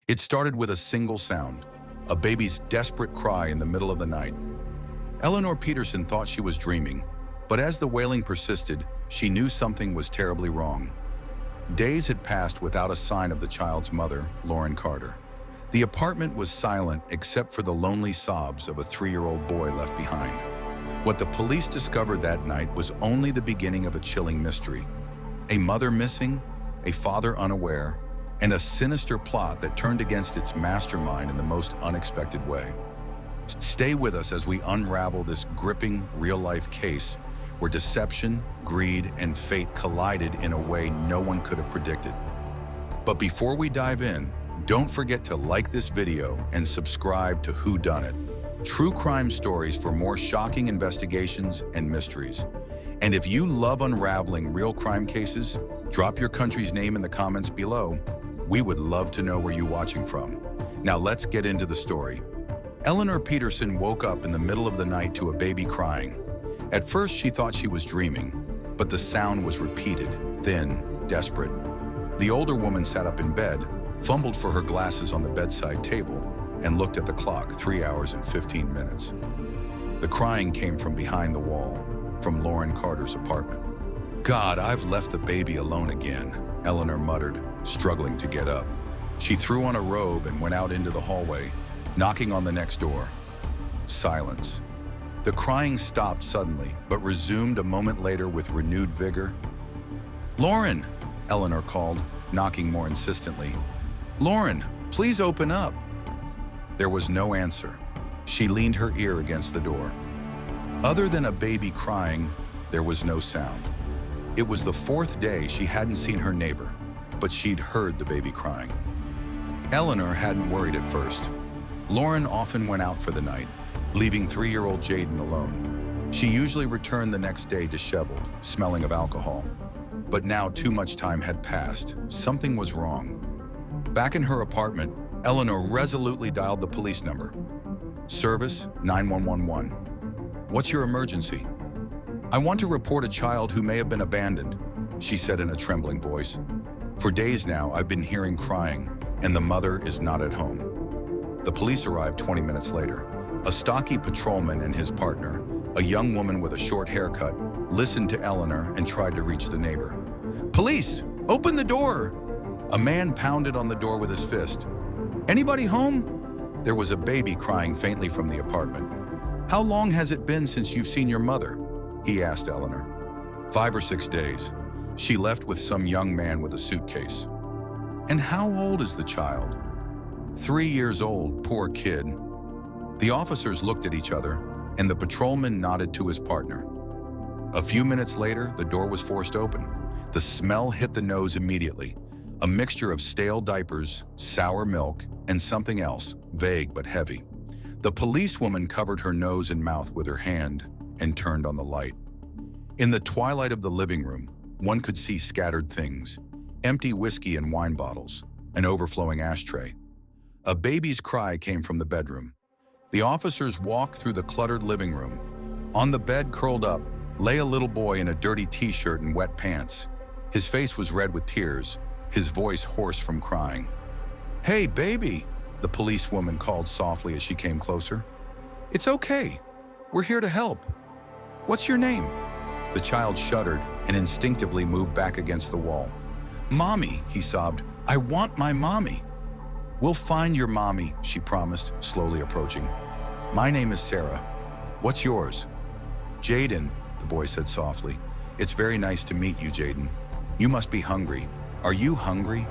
It started with a single sound, a baby's desperate cry in the middle of the night. Eleanor Peterson thought she was dreaming, but as the wailing persisted, she knew something was terribly wrong. Days had passed without a sign of the child's mother, Lauren Carter. The apartment was silent except for the lonely sobs of a 3-year-old boy left behind. What the police discovered that night was only the beginning of a chilling mystery. A mother missing, a father unaware, and a sinister plot that turned against its mastermind in the most unexpected way. Stay with us as we unravel this gripping, real-life case where deception, greed, and fate collided in a way no one could have predicted. But before we dive in, don't forget to like this video and subscribe to Who Dunnit, true crime stories for more shocking investigations and mysteries. And if you love unraveling real crime cases, drop your country's name in the comments below. We would love to know where you're watching from. Now let's get into the story. Eleanor Peterson woke up in the middle of the night to a baby crying. At first, she thought she was dreaming, but the sound was repeated, thin, desperate. The older woman sat up in bed, fumbled for her glasses on the bedside table, and looked at the clock, 3 hours and 15 minutes. The crying came from behind the wall, from Lauren Carter's apartment. "God, I've left the baby alone again," Eleanor muttered, struggling to get up. She threw on a robe and went out into the hallway, knocking on the next door. Silence. The crying stopped suddenly, but resumed a moment later with renewed vigor. "Lauren!" Eleanor called, knocking more insistently. "Lauren, please open up." There was no answer. She leaned her ear against the door. Other than a baby crying, there was no sound. It was the 4th day she hadn't seen her neighbor, but she'd heard the baby crying. Eleanor hadn't worried at first. Lauren often went out for the night, leaving 3-year-old Jaden alone. She usually returned the next day disheveled, smelling of alcohol. But now too much time had passed. Something was wrong. Back in her apartment, Eleanor resolutely dialed the police number. "Service 9111. What's your emergency?" "I want to report a child who may have been abandoned," she said in a trembling voice. "For days now, I've been hearing crying, and the mother is not at home." The police arrived 20 minutes later. A stocky patrolman and his partner, a young woman with a short haircut, listened to Eleanor and tried to reach the neighbor. "Police, open the door!" A man pounded on the door with his fist. "Anybody home?" There was a baby crying faintly from the apartment. "How long has it been since you've seen your mother?" he asked Eleanor. 5 or 6 days. She left with some young man with a suitcase." "And how old is the child?" 3 years old, poor kid." The officers looked at each other, and the patrolman nodded to his partner. A few minutes later, the door was forced open. The smell hit the nose immediately. A mixture of stale diapers, sour milk, and something else, vague but heavy. The policewoman covered her nose and mouth with her hand and turned on the light. In the twilight of the living room, one could see scattered things: empty whiskey and wine bottles, an overflowing ashtray. A baby's cry came from the bedroom. The officers walked through the cluttered living room. On the bed, curled up, lay a little boy in a dirty t-shirt and wet pants. His face was red with tears, his voice hoarse from crying. "Hey, baby," the policewoman called softly as she came closer. "It's okay. We're here to help. What's your name?" The child shuddered and instinctively moved back against the wall. "Mommy," he sobbed. "I want my mommy." "We'll find your mommy," she promised, slowly approaching. "My name is Sarah. What's yours?" "Jaden," the boy said softly. "It's very nice to meet you, Jaden. You must be hungry. Are you hungry?"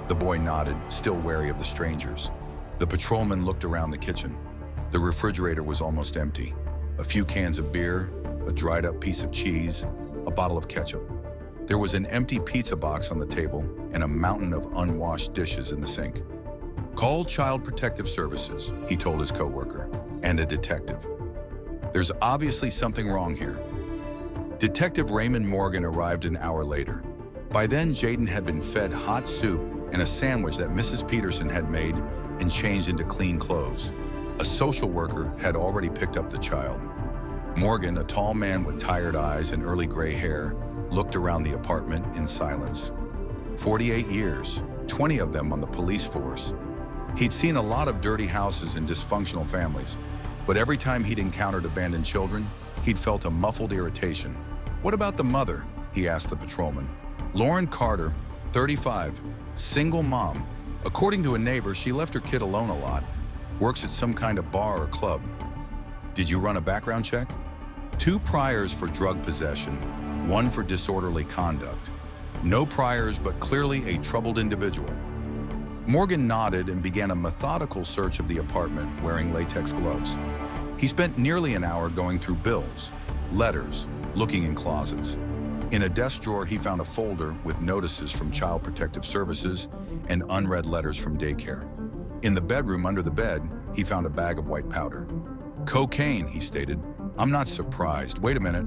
The boy nodded, still wary of the strangers. The patrolman looked around the kitchen. The refrigerator was almost empty. A few cans of beer, a dried-up piece of cheese, a bottle of ketchup. There was an empty pizza box on the table and a mountain of unwashed dishes in the sink. "Call Child Protective Services," he told his coworker, "and a detective. There's obviously something wrong here." Detective Raymond Morgan arrived an hour later. By then, Jaden had been fed hot soup and a sandwich that Mrs. Peterson had made and changed into clean clothes. A social worker had already picked up the child. Morgan, a tall man with tired eyes and early gray hair, looked around the apartment in silence. 48 years, 20 of them on the police force. He'd seen a lot of dirty houses and dysfunctional families, but every time he'd encountered abandoned children, he'd felt a muffled irritation. "What about the mother?" he asked the patrolman. "Lauren Carter, 35, single mom. According to a neighbor, she left her kid alone a lot. Works at some kind of bar or club." "Did you run a background check?" "2 priors for drug possession, 1 for disorderly conduct. No priors, but clearly a troubled individual." Morgan nodded and began a methodical search of the apartment, wearing latex gloves. He spent nearly an hour going through bills, letters, looking in closets. In a desk drawer, he found a folder with notices from Child Protective Services and unread letters from daycare. In the bedroom under the bed, he found a bag of white powder. "Cocaine," he stated. "I'm not surprised. Wait a minute."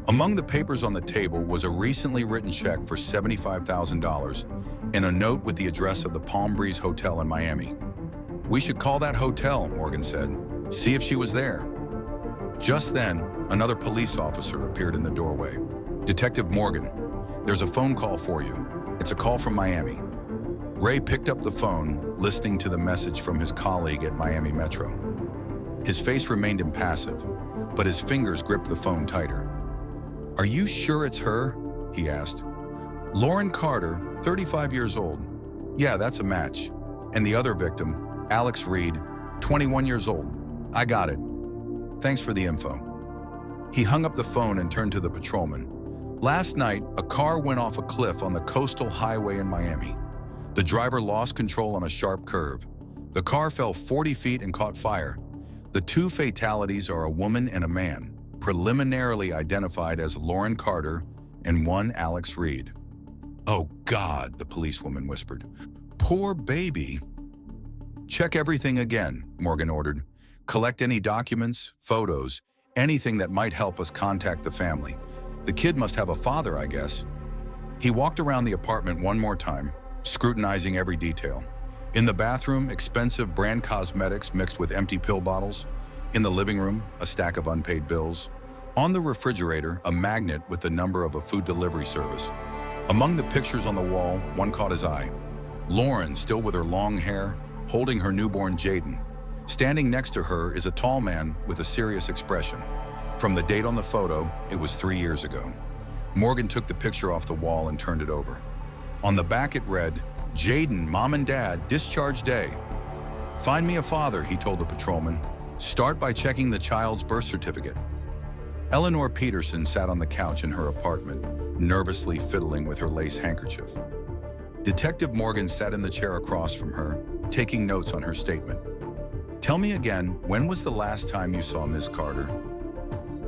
Among the papers on the table was a recently written check for $75,000 and a note with the address of the Palm Breeze Hotel in Miami. "We should call that hotel," Morgan said. "See if she was there." Just then, another police officer appeared in the doorway. "Detective Morgan, there's a phone call for you. It's a call from Miami." Ray picked up the phone, listening to the message from his colleague at Miami Metro. His face remained impassive, but his fingers gripped the phone tighter. "Are you sure it's her?" he asked. "Lauren Carter, 35 years old. Yeah, that's a match. And the other victim, Alex Reed, 21 years old. I got it. Thanks for the info." He hung up the phone and turned to the patrolman. "Last night, a car went off a cliff on the coastal highway in Miami. The driver lost control on a sharp curve. The car fell 40 feet and caught fire. The 2 fatalities are a woman and a man, preliminarily identified as Lauren Carter and one Alex Reed." "Oh God," the policewoman whispered. "Poor baby." "Check everything again," Morgan ordered. "Collect any documents, photos, anything that might help us contact the family. The kid must have a father, I guess." He walked around the apartment one more time, scrutinizing every detail. In the bathroom, expensive brand cosmetics mixed with empty pill bottles. In the living room, a stack of unpaid bills. On the refrigerator, a magnet with the number of a food delivery service. Among the pictures on the wall, one caught his eye. Lauren, still with her long hair, holding her newborn Jaden. Standing next to her is a tall man with a serious expression. From the date on the photo, it was 3 years ago. Morgan took the picture off the wall and turned it over. On the back it read, "Jaden, Mom and Dad, discharge day." "Find me a father," he told the patrolman. "Start by checking the child's birth certificate." Eleanor Peterson sat on the couch in her apartment, nervously fiddling with her lace handkerchief. Detective Morgan sat in the chair across from her, taking notes on her statement. "Tell me again, when was the last time you saw Miss Carter?"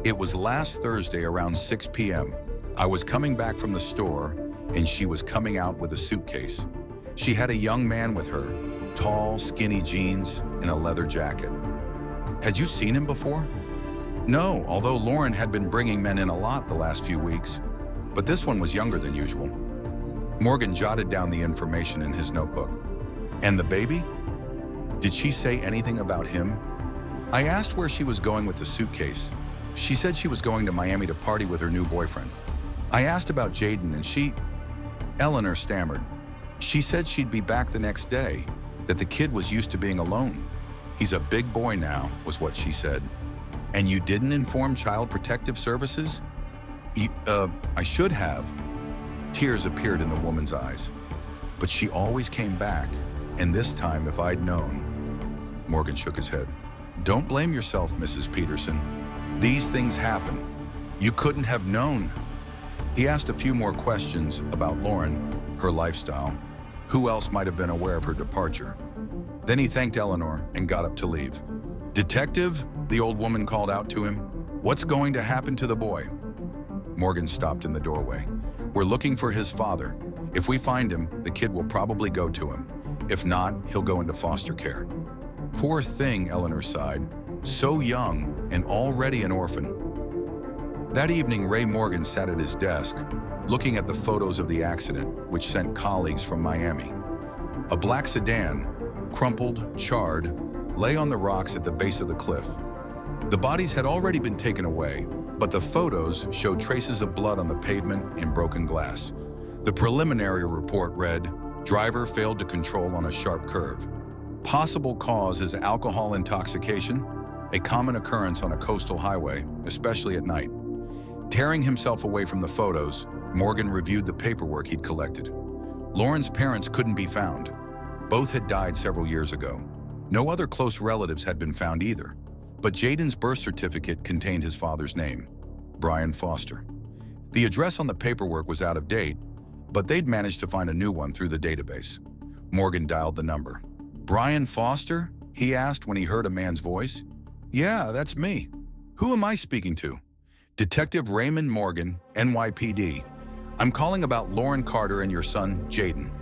"It was last Thursday around 6 p.m. I was coming back from the store, and she was coming out with a suitcase. She had a young man with her, tall, skinny jeans, and a leather jacket." "Had you seen him before?" "No, although Lauren had been bringing men in a lot the last few weeks. But this one was younger than usual." Morgan jotted down the information in his notebook. "And the baby? Did she say anything about him?" "I asked where she was going with the suitcase. She said she was going to Miami to party with her new boyfriend. I asked about Jaden and she..." Eleanor stammered. "She said she'd be back the next day, that the kid was used to being alone. He's a big boy now," was what she said. "And you didn't inform Child Protective Services?" I should have." Tears appeared in the woman's eyes. "But she always came back, and this time if I'd known..." Morgan shook his head. "Don't blame yourself, Mrs. Peterson. These things happen. You couldn't have known." He asked a few more questions about Lauren, her lifestyle, who else might have been aware of her departure. Then he thanked Eleanor and got up to leave. "Detective," the old woman called out to him, "what's going to happen to the boy?" Morgan stopped in the doorway. "We're looking for his father. If we find him, the kid will probably go to him. If not, he'll go into foster care." "Poor thing," Eleanor sighed. "So young and already an orphan." That evening, Ray Morgan sat at his desk, looking at the photos of the accident, which sent colleagues from Miami. A black sedan, crumpled, charred, lay on the rocks at the base of the cliff. The bodies had already been taken away, but the photos showed traces of blood on the pavement and broken glass. The preliminary report read, "Driver failed to control on a sharp curve. Possible cause is alcohol intoxication, a common occurrence on a coastal highway, especially at night. Tearing himself away from the photos, Morgan reviewed the paperwork he'd collected. Lauren's parents couldn't be found. Both had died several years ago. No other close relatives had been found either, but Jaden's birth certificate contained his father's name, Brian Foster. The address on the paperwork was out of date, but they'd managed to find a new one through the database. Morgan dialed the number. "Brian Foster?" he asked when he heard a man's voice. "Yeah, that's me. Who am I speaking to?" "Detective Raymond Morgan, NYPD. I'm calling about Lauren Carter and your son, Jaden."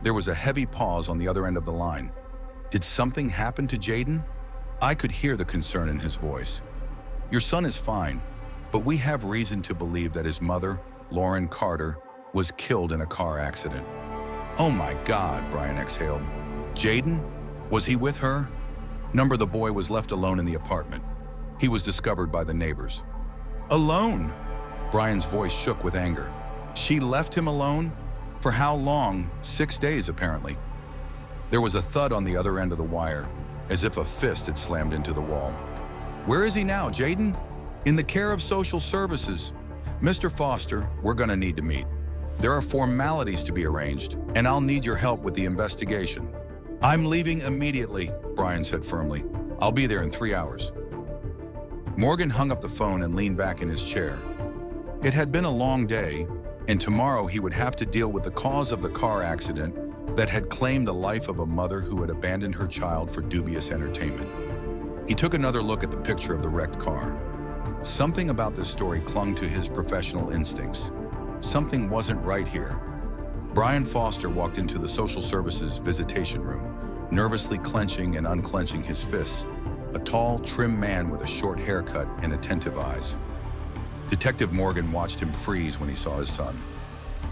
There was a heavy pause on the other end of the line. Did something happen to Jaden? I could hear the concern in his voice. "Your son is fine, but we have reason to believe that his mother, Lauren Carter, was killed in a car accident." "Oh my God," Brian exhaled. "Jaden? Was he with her?" The boy was left alone in the apartment. He was discovered by the neighbors. "Alone?" Brian's voice shook with anger. "She left him alone? For how long? 6 days, apparently." There was a thud on the other end of the wire, as if a fist had slammed into the wall. "Where is he now, Jaden?" "In the care of social services." "Mr. Foster, we're gonna need to meet. There are formalities to be arranged, and I'll need your help with the investigation." "I'm leaving immediately," Brian said firmly. "I'll be there in 3 hours." Morgan hung up the phone and leaned back in his chair. It had been a long day, and tomorrow he would have to deal with the cause of the car accident that had claimed the life of a mother who had abandoned her child for dubious entertainment. He took another look at the picture of the wrecked car. Something about this story clung to his professional instincts. Something wasn't right here. Brian Foster walked into the social services visitation room, nervously clenching and unclenching his fists, a tall, trim man with a short haircut and attentive eyes. Detective Morgan watched him freeze when he saw his son.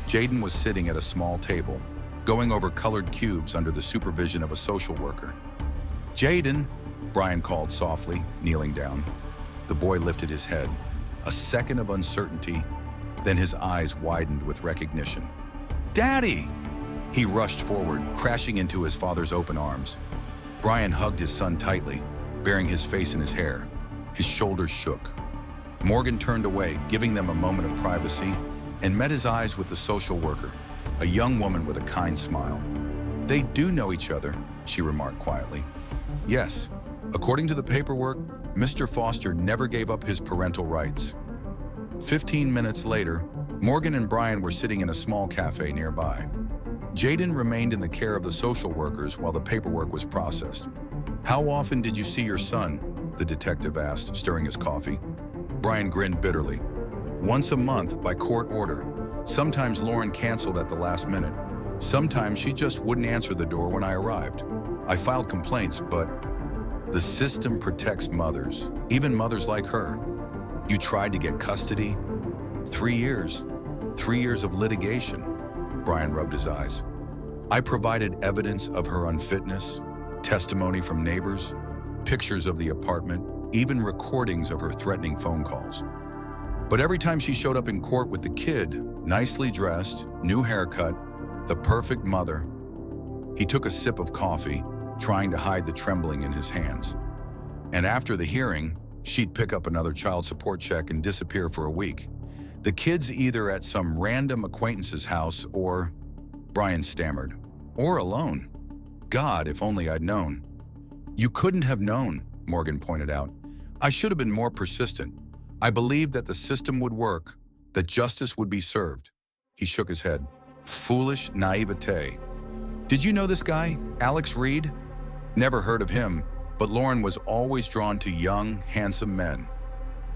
Jaden was sitting at a small table, going over colored cubes under the supervision of a social worker. "Jaden," Brian called softly, kneeling down. The boy lifted his head. A second of uncertainty, then his eyes widened with recognition. "Daddy!" He rushed forward, crashing into his father's open arms. Brian hugged his son tightly, burying his face in his hair. His shoulders shook. Morgan turned away, giving them a moment of privacy, and met his eyes with the social worker, a young woman with a kind smile. "They do know each other," she remarked quietly. "Yes, according to the paperwork, Mr. Foster never gave up his parental rights." 15 minutes later, Morgan and Brian were sitting in a small cafe nearby. Jaden remained in the care of the social workers while the paperwork was processed. "How often did you see your son?" the detective asked, stirring his coffee. Brian grinned bitterly. "Once a month by court order. Sometimes Lauren canceled at the last minute. Sometimes she just wouldn't answer the door when I arrived. I filed complaints, but the system protects mothers, even mothers like her. You tried to get custody? 3 years. 3 years of litigation." Brian rubbed his eyes. "I provided evidence of her unfitness, testimony from neighbors, pictures of the apartment, even recordings of her threatening phone calls. But every time she showed up in court with the kid, nicely dressed, new haircut, the perfect mother." He took a sip of coffee, trying to hide the trembling in his hands. "And after the hearing, she'd pick up another child support check and disappear for a week. The kid's either at some random acquaintance's house or," Brian stammered, "or alone. God, if only I'd known." "You couldn't have known," Morgan pointed out. "I should have been more persistent. I believed that the system would work, that justice would be served." He shook his head. "Foolish naivete. Did you know this guy, Alex Reed?" "Never heard of him, but Lauren was always drawn to young, handsome men.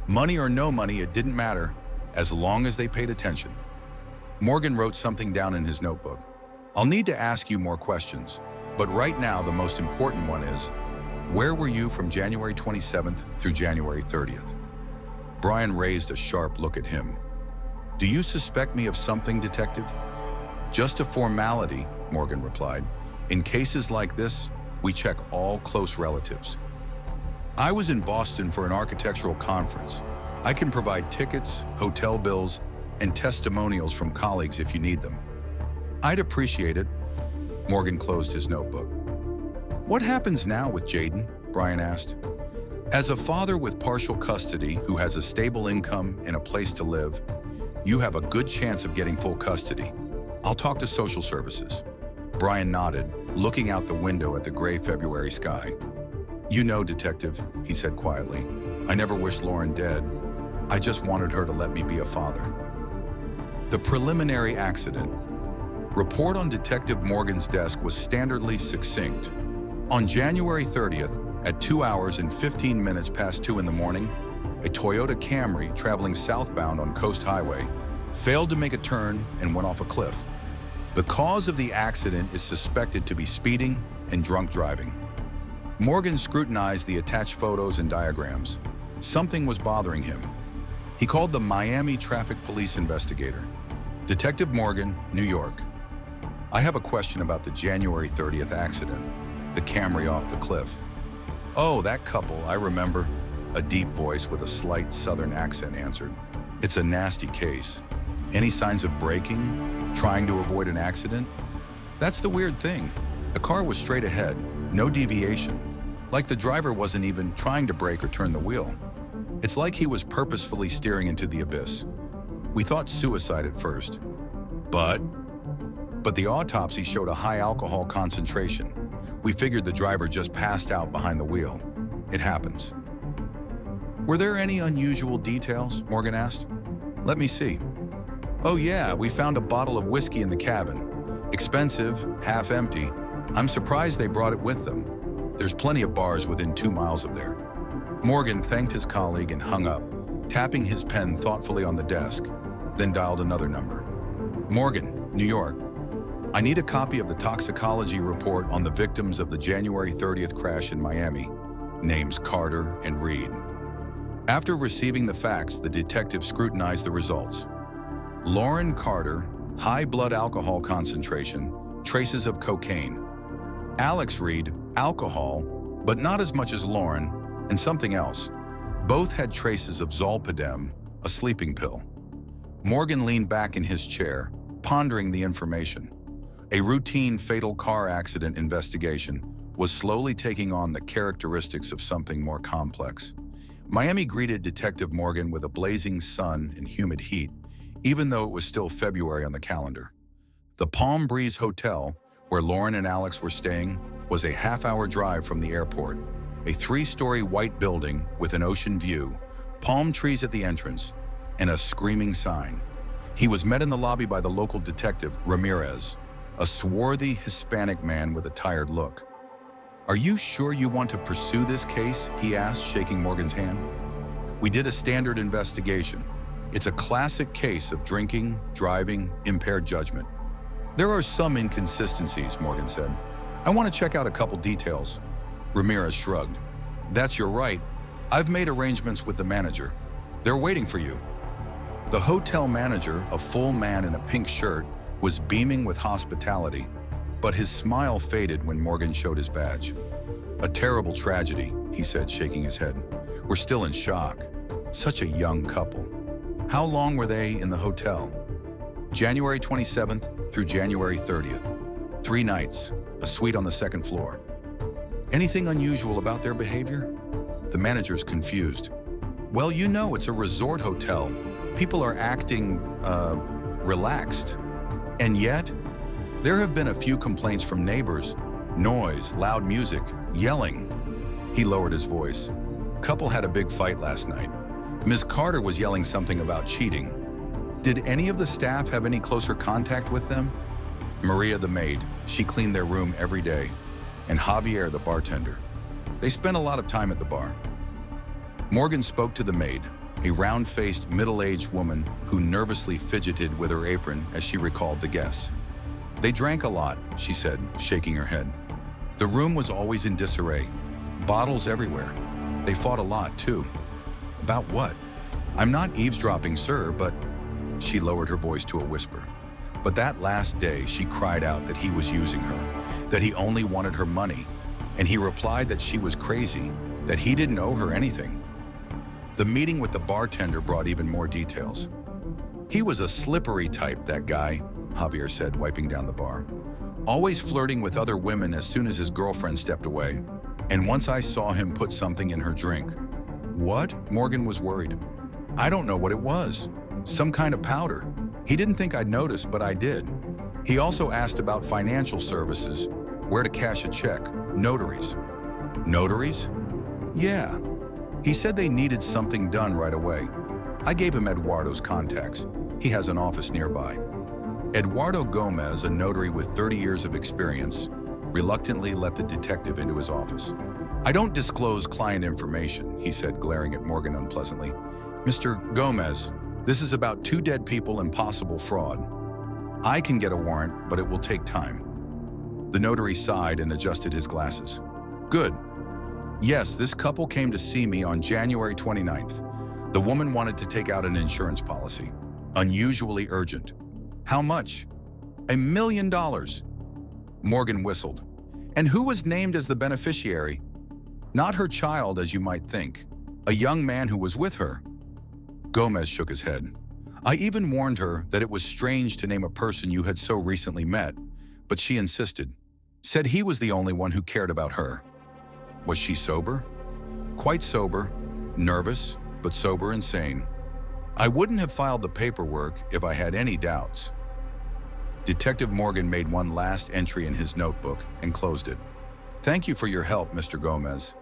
Money or no money, it didn't matter, as long as they paid attention." Morgan wrote something down in his notebook. "I'll need to ask you more questions, but right now the most important one is, where were you from January 27th through January 30th? Brian raised a sharp look at him. "Do you suspect me of something, Detective?" "Just a formality," Morgan replied. "In cases like this, we check all close relatives." "I was in Boston for an architectural conference. I can provide tickets, hotel bills, and testimonials from colleagues if you need them." "I'd appreciate it." Morgan closed his notebook. What happens now with Jaden? Brian asked. As a father with partial custody who has a stable income and a place to live, you have a good chance of getting full custody. I'll talk to social services. Brian nodded, looking out the window at the gray February sky. You know, Detective, he said quietly, I never wished Lauren dead. I just wanted her to let me be a father. The preliminary accident. Report on Detective Morgan's desk was standardly succinct. On January 30th, at 2 hours and 15 minutes past 2 in the morning, a Toyota Camry traveling southbound on Coast Highway failed to make a turn and went off a cliff. The cause of the accident is suspected to be speeding and drunk driving. Morgan scrutinized the attached photos and diagrams. Something was bothering him. He called the Miami Traffic Police investigator. Detective Morgan, New York. I have a question about the January 30th accident, the Camry off the cliff. Oh, that couple, I remember. A deep voice with a slight southern accent answered. It's a nasty case. Any signs of braking? Trying to avoid an accident? That's the weird thing. The car was straight ahead, no deviation. Like the driver wasn't even trying to brake or turn the wheel. It's like he was purposefully steering into the abyss. We thought suicide at first. But the autopsy showed a high alcohol concentration. We figured the driver just passed out behind the wheel. It happens. Were there any unusual details? Morgan asked. Let me see. Oh yeah, we found a bottle of whiskey in the cabin. Expensive, half empty. I'm surprised they brought it with them. There's plenty of bars within 2 miles of there. Morgan thanked his colleague and hung up, tapping his pen thoughtfully on the desk, then dialed another number. Morgan, New York. I need a copy of the toxicology report on the victims of the January 30th crash in Miami. Names Carter and Reed. After receiving the facts, the detective scrutinized the results. Lauren Carter, high blood alcohol concentration, traces of cocaine. Alex Reed, alcohol, but not as much as Lauren, and something else. Both had traces of zolpidem, a sleeping pill. Morgan leaned back in his chair, pondering the information. A routine fatal car accident investigation was slowly taking on the characteristics of something more complex. Miami greeted Detective Morgan with a blazing sun and humid heat, even though it was still February on the calendar. The Palm Breeze Hotel, where Lauren and Alex were staying, was a half-hour drive from the airport. A 3-story white building with an ocean view, palm trees at the entrance, and a screaming sign. He was met in the lobby by the local detective, Ramirez, a swarthy Hispanic man with a tired look. Are you sure you want to pursue this case? He asked, shaking Morgan's hand. We did a standard investigation. It's a classic case of drinking, driving, impaired judgment. There are some inconsistencies, Morgan said. I want to check out a couple details. Ramirez shrugged. That's your right. I've made arrangements with the manager. They're waiting for you. The hotel manager, a full man in a pink shirt, was beaming with hospitality, but his smile faded when Morgan showed his badge. A terrible tragedy, he said, shaking his head. We're still in shock. Such a young couple. How long were they in the hotel? January 27th through January 30th. 3 nights, a suite on the 2nd floor. Anything unusual about their behavior? The manager's confused. Well, you know it's a resort hotel. People are acting, relaxed. And yet, there have been a few complaints from neighbors. Noise, loud music, yelling. He lowered his voice. Couple had a big fight last night. Ms. Carter was yelling something about cheating. Did any of the staff have any closer contact with them? Maria, the maid, she cleaned their room every day. And Javier, the bartender. They spent a lot of time at the bar. Morgan spoke to the maid, a round-faced, middle-aged woman who nervously fidgeted with her apron as she recalled the guests. They drank a lot, she said, shaking her head. The room was always in disarray. Bottles everywhere. They fought a lot, too. About what? I'm not eavesdropping, sir, but... She lowered her voice to a whisper. But that last day, she cried out that he was using her, that he only wanted her money, and he replied that she was crazy, that he didn't owe her anything. The meeting with the bartender brought even more details. He was a slippery type, that guy, Javier said, wiping down the bar. always flirting with other women as soon as his girlfriend stepped away. And once I saw him put something in her drink. What? Morgan was worried. I don't know what it was. Some kind of powder. He didn't think I'd notice, but I did. He also asked about financial services, where to cash a check, notaries. Notaries? Yeah. He said they needed something done right away. I gave him Eduardo's contacts. He has an office nearby. Eduardo Gomez, a notary with 30 years of experience, reluctantly let the detective into his office. I don't disclose client information, he said, glaring at Morgan unpleasantly. Mr. Gomez, this is about 2 dead people and possible fraud. I can get a warrant, but it will take time. The notary sighed and adjusted his glasses. Good. Yes, this couple came to see me on January 29th. The woman wanted to take out an insurance policy. Unusually urgent. How much? $1 million. Morgan whistled. And who was named as the beneficiary? Not her child, as you might think. A young man who was with her. Gomez shook his head. I even warned her that it was strange to name a person you had so recently met, but she insisted. Said he was the only one who cared about her. Was she sober? Quite sober, nervous, but sober and sane. I wouldn't have filed the paperwork if I had any doubts. Detective Morgan made one last entry in his notebook and closed it. Thank you for your help, Mr. Gomez.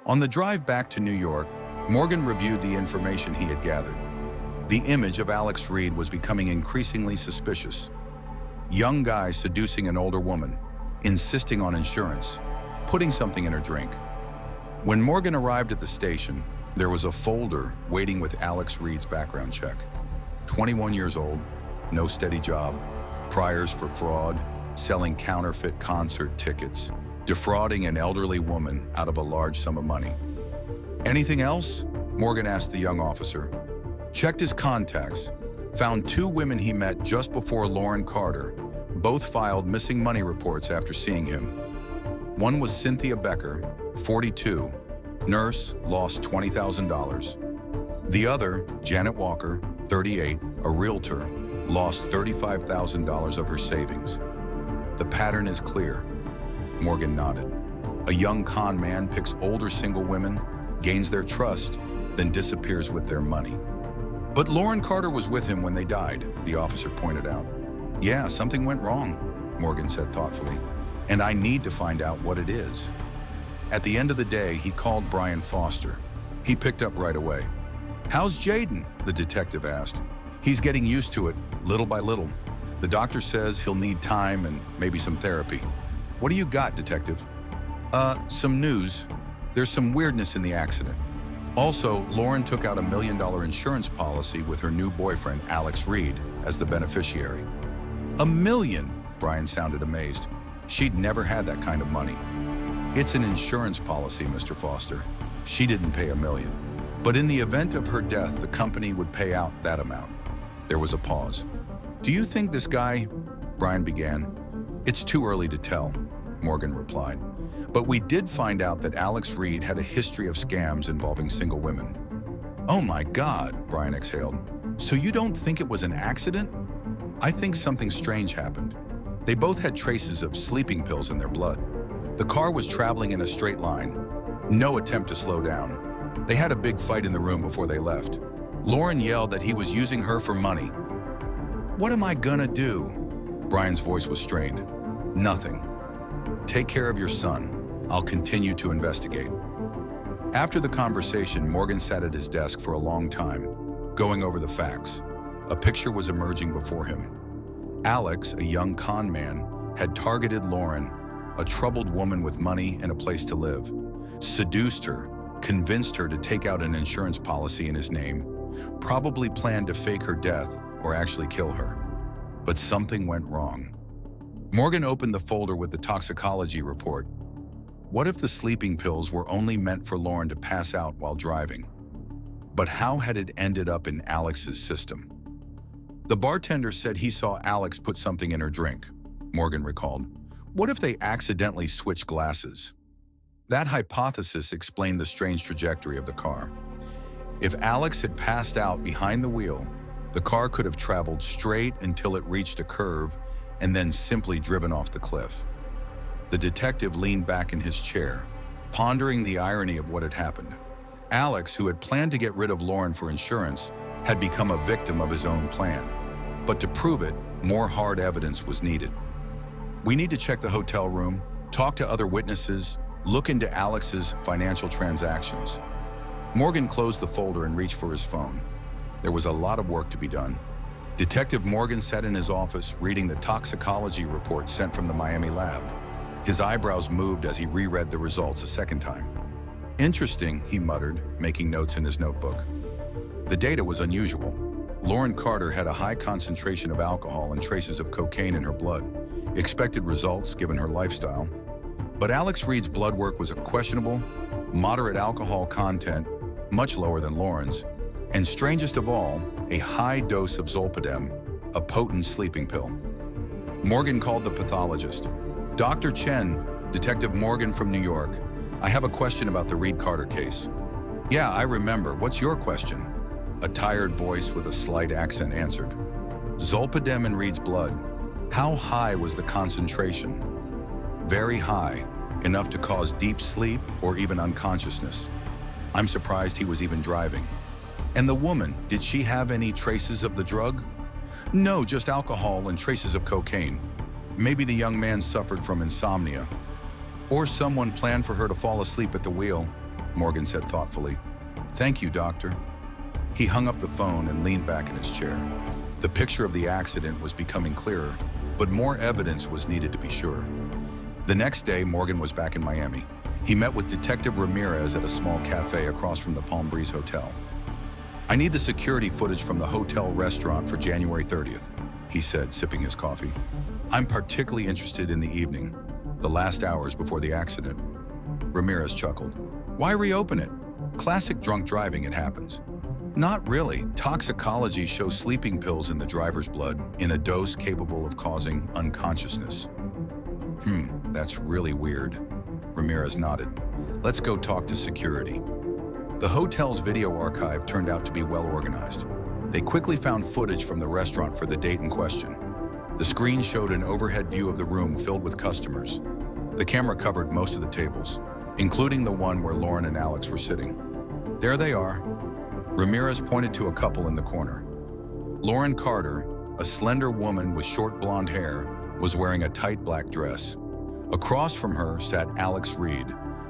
On the drive back to New York, Morgan reviewed the information he had gathered. The image of Alex Reed was becoming increasingly suspicious. Young guy seducing an older woman, insisting on insurance, putting something in her drink. When Morgan arrived at the station, there was a folder waiting with Alex Reed's background check. 21 years old, no steady job, priors for fraud, selling counterfeit concert tickets, defrauding an elderly woman out of a large sum of money. Anything else? Morgan asked the young officer. Checked his contacts, found 2 women he met just before Lauren Carter. Both filed missing money reports after seeing him. One was Cynthia Becker, 42, nurse, lost $20,000. The other, Janet Walker, 38, a realtor, lost $35,000 of her savings. The pattern is clear. Morgan nodded. A young con man picks older single women, gains their trust, then disappears with their money. But Lauren Carter was with him when they died, the officer pointed out. Yeah, something went wrong, Morgan said thoughtfully, and I need to find out what it is. At the end of the day, he called Brian Foster. He picked up right away. How's Jaden? The detective asked. He's getting used to it, little by little. The doctor says he'll need time and maybe some therapy. What do you got, detective? Some news. There's some weirdness in the accident. Also, Lauren took out $1 million insurance policy with her new boyfriend, Alex Reed, as the beneficiary. $1 million? Brian sounded amazed. She'd never had that kind of money. It's an insurance policy, Mr. Foster. She didn't pay $1 million. But in the event of her death, the company would pay out that amount. There was a pause. Do you think this guy? Brian began. It's too early to tell, Morgan replied. But we did find out that Alex Reed had a history of scams involving single women. Oh my God, Brian exhaled. So you don't think it was an accident? I think something strange happened. They both had traces of sleeping pills in their blood. The car was traveling in a straight line. No attempt to slow down. They had a big fight in the room before they left. Lauren yelled that he was using her for money. What am I gonna do? Brian's voice was strained. Nothing. Take care of your son. I'll continue to investigate. After the conversation, Morgan sat at his desk for a long time, going over the facts. A picture was emerging before him. Alex, a young con man, had targeted Lauren, a troubled woman with money and a place to live, seduced her, convinced her to take out an insurance policy in his name, probably planned to fake her death or actually kill her. But something went wrong. Morgan opened the folder with the toxicology report. What if the sleeping pills were only meant for Lauren to pass out while driving? But how had it ended up in Alex's system? The bartender said he saw Alex put something in her drink, Morgan recalled. What if they accidentally switched glasses? That hypothesis explained the strange trajectory of the car. If Alex had passed out behind the wheel, the car could have traveled straight until it reached a curve and then simply driven off the cliff. The detective leaned back in his chair, pondering the irony of what had happened. Alex, who had planned to get rid of Lauren for insurance, had become a victim of his own plan. But to prove it, more hard evidence was needed. We need to check the hotel room, talk to other witnesses, look into Alex's financial transactions. Morgan closed the folder and reached for his phone. There was a lot of work to be done. Detective Morgan sat in his office reading the toxicology report sent from the Miami lab. His eyebrows moved as he reread the results a second time. Interesting, he muttered, making notes in his notebook. The data was unusual. Lauren Carter had a high concentration of alcohol and traces of cocaine in her blood. Expected results given her lifestyle. But Alex Reed's blood work was questionable, moderate alcohol content, much lower than Lauren's, and strangest of all, a high dose of zolpidem, a potent sleeping pill. Morgan called the pathologist. Dr. Chen, Detective Morgan from New York. I have a question about the Reed Carter case. Yeah, I remember. What's your question? A tired voice with a slight accent answered. Zolpidem in Reed's blood. How high was the concentration? Very high, enough to cause deep sleep or even unconsciousness. I'm surprised he was even driving. And the woman, did she have any traces of the drug? No, just alcohol and traces of cocaine. Maybe the young man suffered from insomnia. Or someone planned for her to fall asleep at the wheel, Morgan said thoughtfully. Thank you, doctor. He hung up the phone and leaned back in his chair. The picture of the accident was becoming clearer, but more evidence was needed to be sure. The next day, Morgan was back in Miami. He met with Detective Ramirez at a small cafe across from the Palm Breeze Hotel. I need the security footage from the hotel restaurant for January 30th, he said, sipping his coffee. I'm particularly interested in the evening, the last hours before the accident. Ramirez chuckled. Why reopen it? Classic drunk driving, it happens. Not really. Toxicology shows sleeping pills in the driver's blood in a dose capable of causing unconsciousness. That's really weird. Ramirez nodded. Let's go talk to security. The hotel's video archive turned out to be well organized. They quickly found footage from the restaurant for the date in question. The screen showed an overhead view of the room filled with customers. The camera covered most of the tables, including the one where Lauren and Alex were sitting. There they are. Ramirez pointed to a couple in the corner. Lauren Carter, a slender woman with short blonde hair, was wearing a tight black dress. Across from her sat Alex Reed,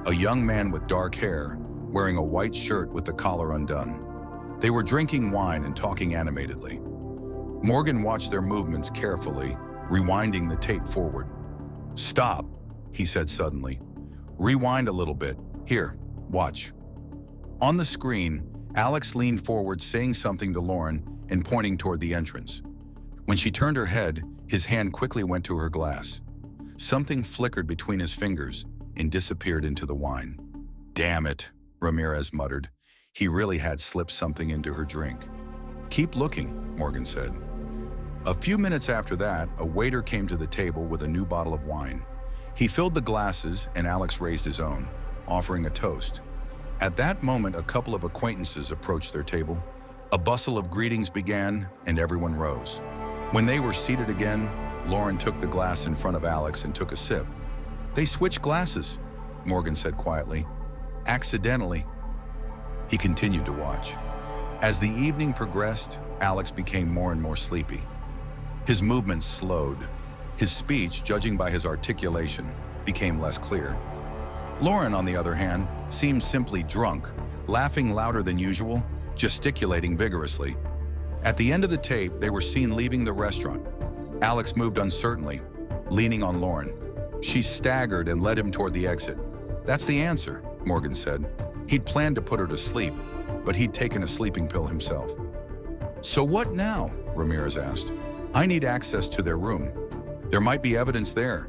a young man with dark hair, wearing a white shirt with the collar undone. They were drinking wine and talking animatedly. Morgan watched their movements carefully, rewinding the tape forward. Stop, he said suddenly. Rewind a little bit. Here, watch. On the screen, Alex leaned forward, saying something to Lauren and pointing toward the entrance. When she turned her head, his hand quickly went to her glass. Something flickered between his fingers and disappeared into the wine. Damn it, Ramirez muttered. He really had slipped something into her drink. Keep looking, Morgan said. A few minutes after that, a waiter came to the table with a new bottle of wine. He filled the glasses and Alex raised his own, offering a toast. At that moment, a couple of acquaintances approached their table. A bustle of greetings began and everyone rose. When they were seated again, Lauren took the glass in front of Alex and took a sip. They switched glasses, Morgan said quietly. Accidentally. He continued to watch. As the evening progressed, Alex became more and more sleepy. His movements slowed. His speech, judging by his articulation, became less clear. Lauren, on the other hand, seemed simply drunk, laughing louder than usual, gesticulating vigorously. At the end of the tape, they were seen leaving the restaurant. Alex moved uncertainly, leaning on Lauren. She staggered and led him toward the exit. That's the answer, Morgan said. He'd planned to put her to sleep, but he'd taken a sleeping pill himself. So what now? Ramirez asked. I need access to their room. There might be evidence there.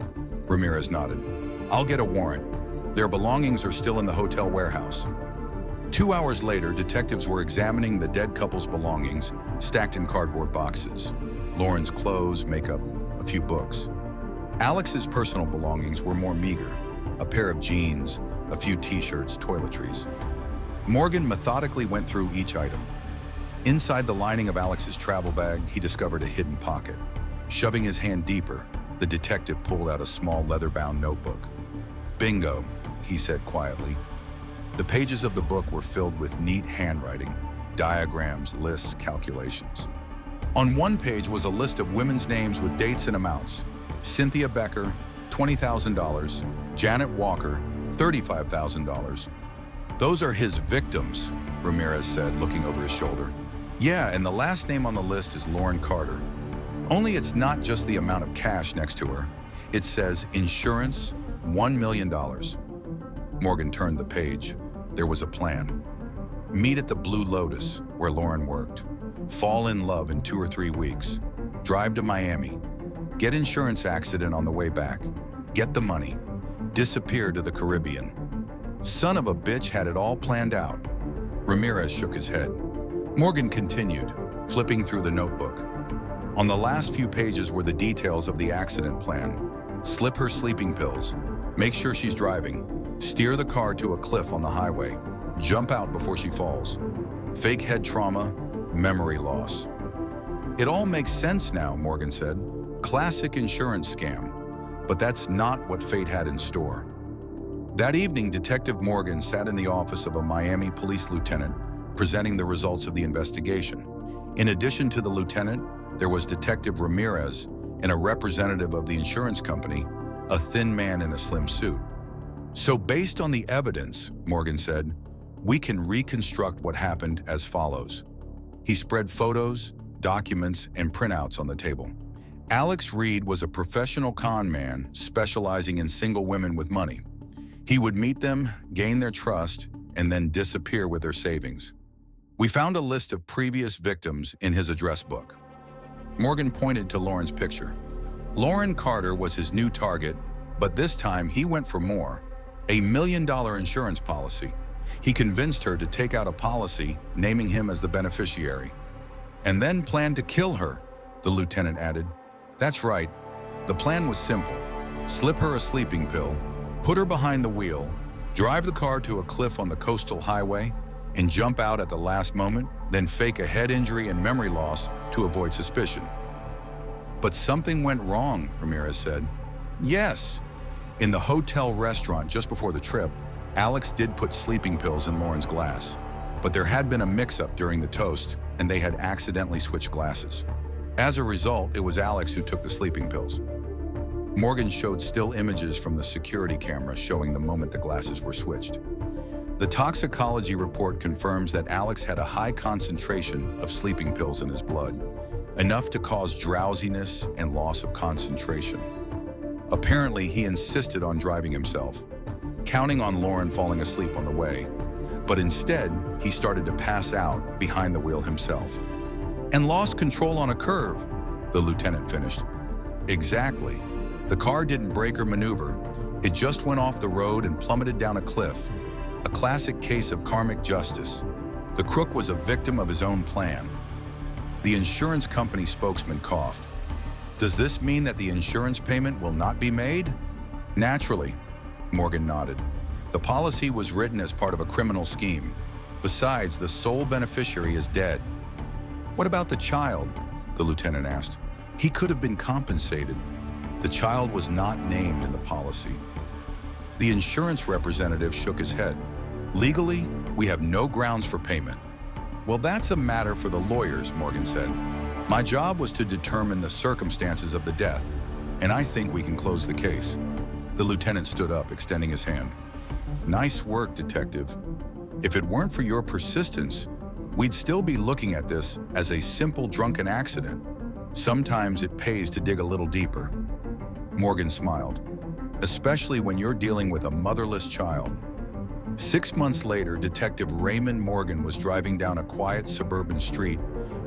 Ramirez nodded. I'll get a warrant. Their belongings are still in the hotel warehouse. 2 hours later, detectives were examining the dead couple's belongings, stacked in cardboard boxes. Lauren's clothes, makeup, a few books. Alex's personal belongings were more meager. A pair of jeans, a few t-shirts, toiletries. Morgan methodically went through each item. Inside the lining of Alex's travel bag, he discovered a hidden pocket. Shoving his hand deeper, the detective pulled out a small leather-bound notebook. "Bingo," he said quietly. The pages of the book were filled with neat handwriting, diagrams, lists, calculations. On one page was a list of women's names with dates and amounts. Cynthia Becker, $20,000. Janet Walker, $35,000. "Those are his victims," Ramirez said, looking over his shoulder. "Yeah, and the last name on the list is Lauren Carter. Only it's not just the amount of cash next to her. It says insurance, $1 million. Morgan turned the page. There was a plan. Meet at the Blue Lotus, where Lauren worked. Fall in love in 2 or 3 weeks. Drive to Miami. Get insurance accident on the way back. Get the money. Disappear to the Caribbean. Son of a bitch had it all planned out." Ramirez shook his head. Morgan continued, flipping through the notebook. On the last few pages were the details of the accident plan. Slip her sleeping pills. Make sure she's driving. Steer the car to a cliff on the highway. Jump out before she falls. Fake head trauma, memory loss. "It all makes sense now," Morgan said. "Classic insurance scam. But that's not what fate had in store." That evening, Detective Morgan sat in the office of a Miami police lieutenant, presenting the results of the investigation. In addition to the lieutenant, there was Detective Ramirez and a representative of the insurance company, a thin man in a slim suit. "So based on the evidence," Morgan said, "we can reconstruct what happened as follows." He spread photos, documents, and printouts on the table. Alex Reed was a professional con man specializing in single women with money. He would meet them, gain their trust, and then disappear with their savings. "We found a list of previous victims in his address book." Morgan pointed to Lauren's picture. Lauren Carter was his new target, but this time he went for more. $1 million insurance policy. He convinced her to take out a policy, naming him as the beneficiary. "And then planned to kill her," the lieutenant added. "That's right. The plan was simple. Slip her a sleeping pill, put her behind the wheel, drive the car to a cliff on the coastal highway, and jump out at the last moment, then fake a head injury and memory loss to avoid suspicion." "But something went wrong," Ramirez said. "Yes. In the hotel restaurant just before the trip, Alex did put sleeping pills in Lauren's glass, but there had been a mix-up during the toast, and they had accidentally switched glasses. As a result, it was Alex who took the sleeping pills." Morgan showed still images from the security camera showing the moment the glasses were switched. The toxicology report confirms that Alex had a high concentration of sleeping pills in his blood, enough to cause drowsiness and loss of concentration. Apparently, he insisted on driving himself, counting on Lauren falling asleep on the way, but instead, he started to pass out behind the wheel himself. "And lost control on a curve," the lieutenant finished. "Exactly. The car didn't brake or maneuver. It just went off the road and plummeted down a cliff. A classic case of karmic justice. The crook was a victim of his own plan." The insurance company spokesman coughed. "Does this mean that the insurance payment will not be made?" "Naturally," Morgan nodded. "The policy was written as part of a criminal scheme. Besides, the sole beneficiary is dead." "What about the child?" the lieutenant asked. "He could have been compensated." "The child was not named in the policy." The insurance representative shook his head. "Legally, we have no grounds for payment." "Well, that's a matter for the lawyers," Morgan said. "My job was to determine the circumstances of the death, and I think we can close the case." The lieutenant stood up, extending his hand. "Nice work, detective. If it weren't for your persistence, we'd still be looking at this as a simple drunken accident. Sometimes it pays to dig a little deeper." Morgan smiled. "Especially when you're dealing with a motherless child." 6 months later, Detective Raymond Morgan was driving down a quiet suburban street,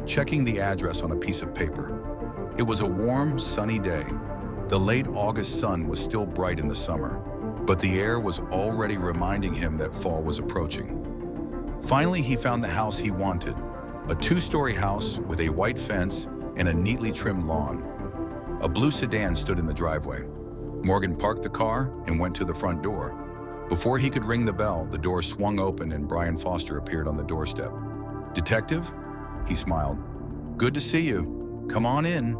checking the address on a piece of paper. It was a warm, sunny day. The late August sun was still bright in the summer, but the air was already reminding him that fall was approaching. Finally, he found the house he wanted, a 2-story house with a white fence and a neatly trimmed lawn. A blue sedan stood in the driveway. Morgan parked the car and went to the front door. Before he could ring the bell, the door swung open and Brian Foster appeared on the doorstep. "Detective?" He smiled. "Good to see you. Come on in."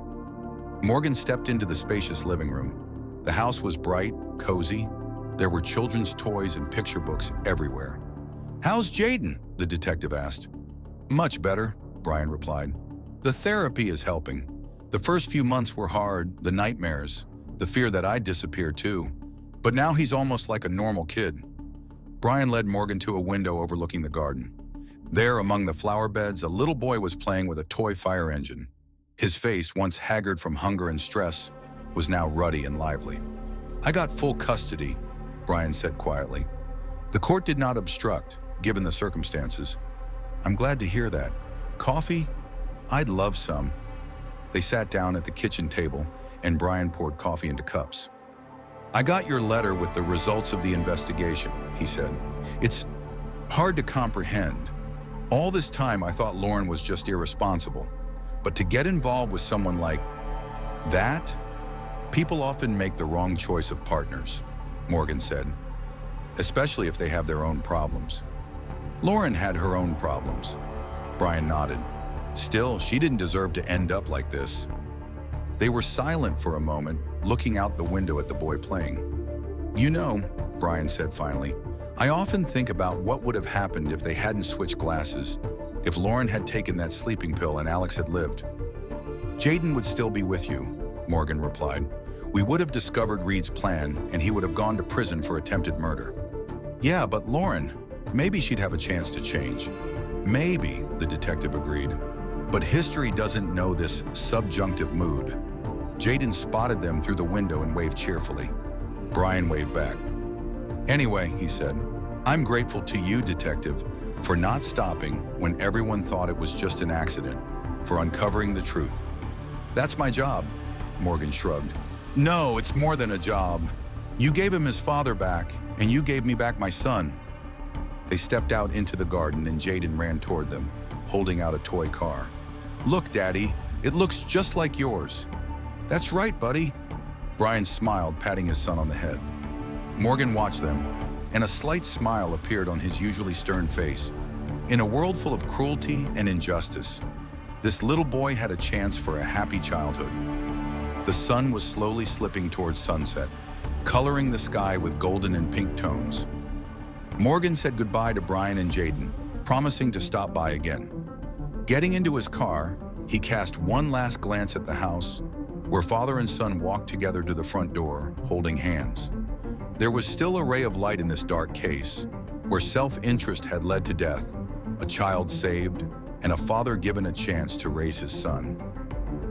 Morgan stepped into the spacious living room. The house was bright, cozy. There were children's toys and picture books everywhere. "How's Jaden?" the detective asked. "Much better," Brian replied. "The therapy is helping. The first few months were hard, the nightmares, the fear that I'd disappear too. But now he's almost like a normal kid." Brian led Morgan to a window overlooking the garden. There, among the flower beds, a little boy was playing with a toy fire engine. His face, once haggard from hunger and stress, was now ruddy and lively. "I got full custody," Brian said quietly. "The court did not obstruct, given the circumstances." "I'm glad to hear that. Coffee? I'd love some." They sat down at the kitchen table, and Brian poured coffee into cups. "I got your letter with the results of the investigation," he said. "It's hard to comprehend. All this time I thought Lauren was just irresponsible. But to get involved with someone like that? People often make the wrong choice of partners," Morgan said, "especially if they have their own problems." "Lauren had her own problems," Brian nodded. "Still, she didn't deserve to end up like this." They were silent for a moment, looking out the window at the boy playing. "You know," Brian said finally, "I often think about what would have happened if they hadn't switched glasses, if Lauren had taken that sleeping pill and Alex had lived." "Jaden would still be with you," Morgan replied. "We would have discovered Reed's plan, and he would have gone to prison for attempted murder." "Yeah, but Lauren, maybe she'd have a chance to change." "Maybe," the detective agreed. "But history doesn't know this subjunctive mood." Jaden spotted them through the window and waved cheerfully. Brian waved back. "Anyway," he said, "I'm grateful to you, detective, for not stopping when everyone thought it was just an accident, for uncovering the truth." "That's my job," Morgan shrugged. "No, it's more than a job. You gave him his father back, and you gave me back my son." They stepped out into the garden, and Jaden ran toward them, holding out a toy car. "Look, Daddy, it looks just like yours." "That's right, buddy." Brian smiled, patting his son on the head. Morgan watched them, and a slight smile appeared on his usually stern face. In a world full of cruelty and injustice, this little boy had a chance for a happy childhood. The sun was slowly slipping towards sunset, coloring the sky with golden and pink tones. Morgan said goodbye to Brian and Jaden, promising to stop by again. Getting into his car, he cast one last glance at the house, where father and son walked together to the front door, holding hands. There was still a ray of light in this dark case, where self-interest had led to death, a child saved, and a father given a chance to raise his son.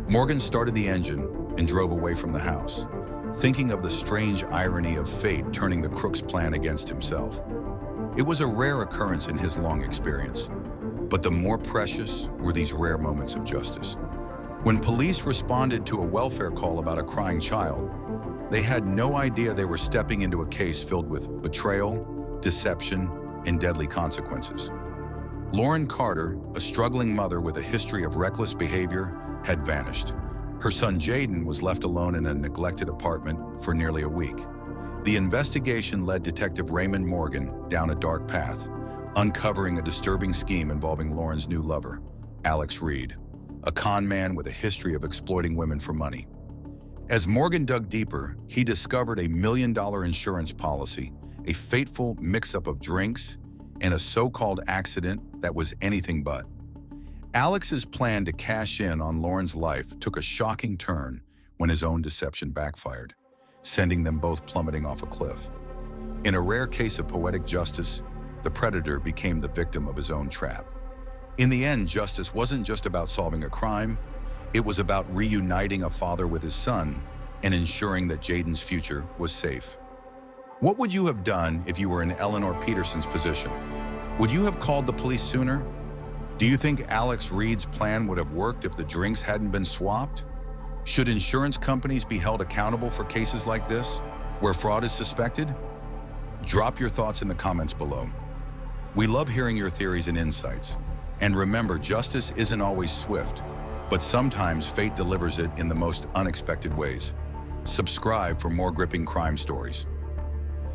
Morgan started the engine and drove away from the house, thinking of the strange irony of fate turning the crook's plan against himself. It was a rare occurrence in his long experience, but the more precious were these rare moments of justice. When police responded to a welfare call about a crying child, they had no idea they were stepping into a case filled with betrayal, deception, and deadly consequences. Lauren Carter, a struggling mother with a history of reckless behavior, had vanished. Her son Jaden was left alone in a neglected apartment for nearly a week. The investigation led Detective Raymond Morgan down a dark path, uncovering a disturbing scheme involving Lauren's new lover, Alex Reed, a con man with a history of exploiting women for money. As Morgan dug deeper, he discovered a $1 million insurance policy, a fateful mix-up of drinks, and a so-called accident that was anything but. Alex's plan to cash in on Lauren's life took a shocking turn when his own deception backfired, sending them both plummeting off a cliff. In a rare case of poetic justice, the predator became the victim of his own trap. In the end, justice wasn't just about solving a crime, it was about reuniting a father with his son and ensuring that Jaden's future was safe. What would you have done if you were in Eleanor Peterson's position? Would you have called the police sooner? Do you think Alex Reed's plan would have worked if the drinks hadn't been swapped? Should insurance companies be held accountable for cases like this, where fraud is suspected? Drop your thoughts in the comments below. We love hearing your theories and insights. And remember, justice isn't always swift, but sometimes fate delivers it in the most unexpected ways. Subscribe for more gripping crime stories.